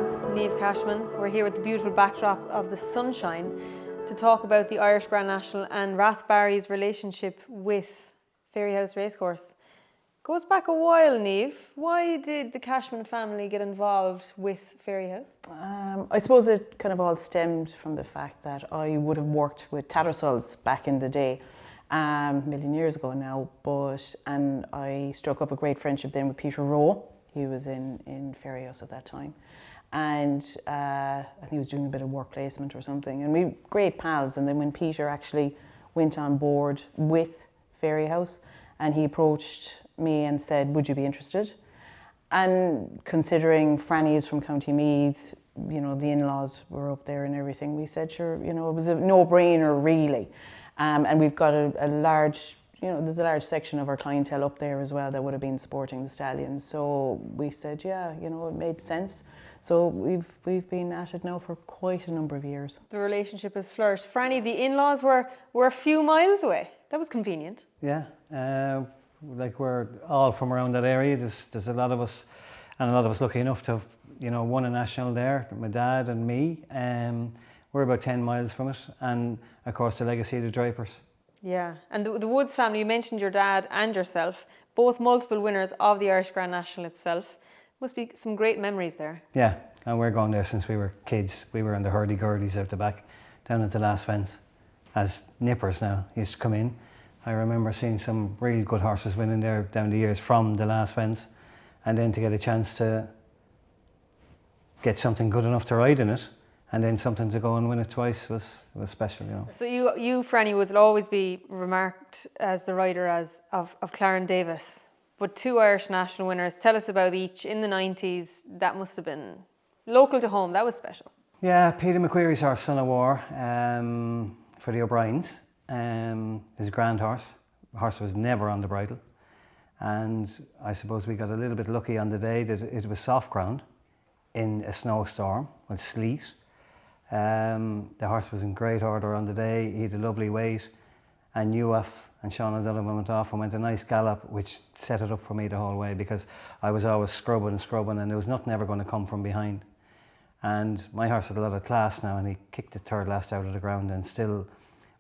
lads, Niamh, Cashman. We're here with the beautiful backdrop of the sunshine to talk about the Irish Grand National and Rathbarry's relationship with Fairyhouse Racecourse. Goes back a while, Niamh. Why did the Cashman family get involved with Fairyhouse? I suppose it kind of all stemmed from the fact that I would have worked with Tattersalls back in the day, a million years ago now, and I struck up a great friendship then with Peter Rowe. He was in Fairyhouse at that time, and I think he was doing a bit of work placement or something, and we were great pals. And then when Peter actually went on board with Fairyhouse, and he approached me and said, would you be interested? And considering Franny is from County Meath, you know, the in-laws were up there and everything, we said, sure, you know, it was a no-brainer really. And we've got a large, you know, there's a large section of our clientele up there as well that would have been supporting the Stallions. So we said, yeah, you know, it made sense. So we've been at it now for quite a number of years. The relationship has flourished. Franny, the in-laws were a few miles away. That was convenient. Yeah, like we're all from around that area. There's a lot of us, and a lot of us lucky enough to have, you know, won a national there, my dad and me. We're about 10 miles from it, and of course the legacy of the Drapers. Yeah, and the Woods family, you mentioned your dad and yourself, both multiple winners of the Irish Grand National itself. Must be some great memories there. Yeah, and we're going there since we were kids. We were in the hurdy-gurdies out the back, down at the last fence, as nippers now used to come in. I remember seeing some really good horses winning there down the years from the last fence, and then to get a chance to get something good enough to ride in it, and then something to go and win it twice was special, you know. So you Franny, would always be remarked as the rider of Clarence Davis, but two Irish national winners. Tell us about each in the 90s. That must have been local to home. That was special. Yeah, Peter McQuarrie's horse, Son of War, for the O'Briens. His grand horse. The horse was never on the bridle, and I suppose we got a little bit lucky on the day that it was soft ground in a snowstorm with sleet. The horse was in great order on the day. He had a lovely weight, and Niamh and Sean O'Donovan went off and went a nice gallop, which set it up for me the whole way, because I was always scrubbing, and there was nothing ever going to come from behind. And my horse had a lot of class now, and he kicked the third last out of the ground and still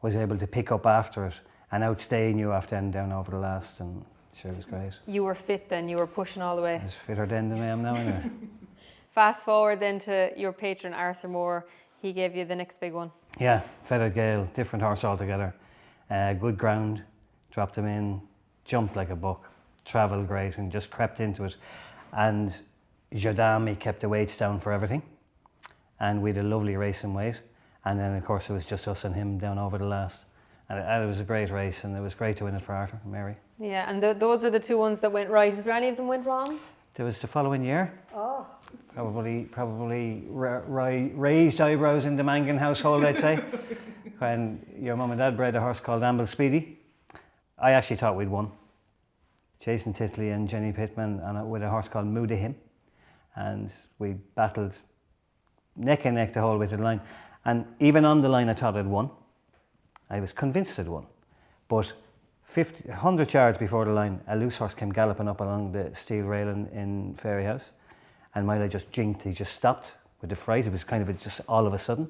was able to pick up after it and outstay Niamh then down over the last, and sure, it was great. You were fit then, you were pushing all the way. I was fitter then than I am now anyway. Fast forward then to your patron Arthur Moore. He gave you the next big one. Yeah, Feathered Gale, different horse altogether. Good ground, dropped him in, jumped like a buck, travelled great and just crept into it. And Jodami kept the weights down for everything. And we had a lovely racing weight. And then of course it was just us and him down over the last. And it was a great race, and it was great to win it for Arthur and Mary. Yeah, and those were the two ones that went right. Was there any of them went wrong? There was the following year. Oh. Probably raised eyebrows in the Mangan household, I'd say. When your mum and dad bred a horse called Amble Speedy. I actually thought we'd won. Jason Titley and Jenny Pittman, and with a horse called Muda Him. And we battled neck and neck the whole way to the line. And even on the line, I thought I'd won. I was convinced I'd won. But 100 yards before the line, a loose horse came galloping up along the steel railing in Fairyhouse. And Milo just jinked. He just stopped with the fright. It was kind of just all of a sudden.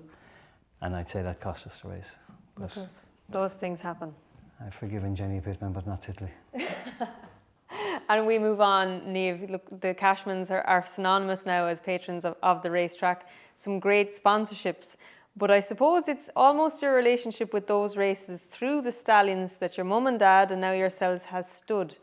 And I'd say that cost us the race. But those things happen. I've forgiven Jenny Pittman, but not Titley. And we move on, Niamh. Look, the Cashmans are synonymous now as patrons of the racetrack. Some great sponsorships. But I suppose it's almost your relationship with those races through the Stallions that your mum and dad and now yourselves has stood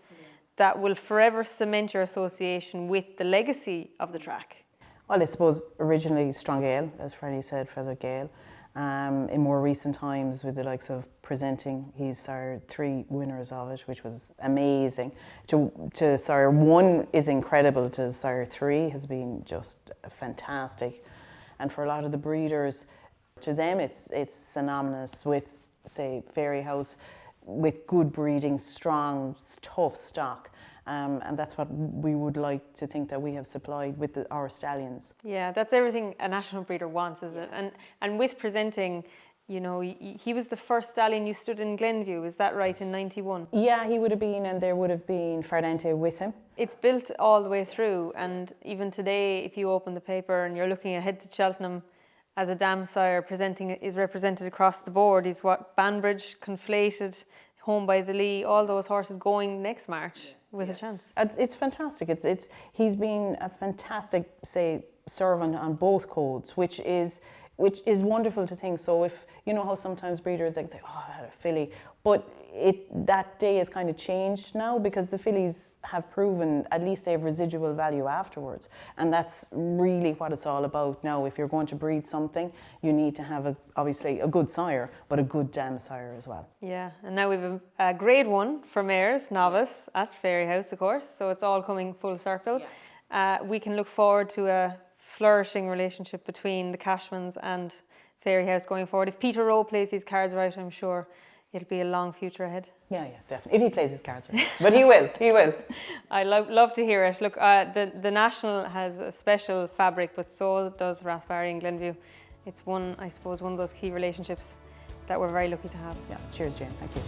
that will forever cement your association with the legacy of the track. Well, I suppose originally Strong Ale, as Franny said, Feathered Gale. In more recent times, with the likes of presenting, he's sire 3 winners of it, which was amazing. To sire 1 is incredible, to sire 3 has been just fantastic. And for a lot of the breeders, to them it's synonymous with, say, Fairyhouse, with good breeding, strong, tough stock. And that's what we would like to think that we have supplied with our Stallions. Yeah, that's everything a national breeder wants, isn't it? And with presenting, you know, he was the first stallion you stood in Glenview, is that right, in 91? Yeah, he would have been, and there would have been Ferrante with him. It's built all the way through, and even today, if you open the paper and you're looking ahead to Cheltenham, as a dam sire is represented across the board. He's what, Banbridge, Conflated, Home by the Lee, all those horses going next March with a chance. It's fantastic. He's been a fantastic, say, servant on both codes, which is wonderful to think. So if you know how sometimes breeders like say, "Oh, I had a filly," but that day has kind of changed now because the fillies have proven at least they have residual value afterwards, and that's really what it's all about now. If you're going to breed something, you need to have obviously a good sire, but a good dam sire as well. Yeah, and now we have a grade 1 for mares, novice at Fairyhouse, of course. So it's all coming full circle. Yeah. We can look forward to a flourishing relationship between the Cashmans and Fairyhouse going forward. If Peter Rowe plays his cards right, I'm sure it'll be a long future ahead. Yeah, definitely. If he plays his cards right. But he will. I love to hear it. Look, the National has a special fabric, but so does Rathbarry and Glenview. It's one of those key relationships that we're very lucky to have. Yeah, cheers, Jane. Thank you.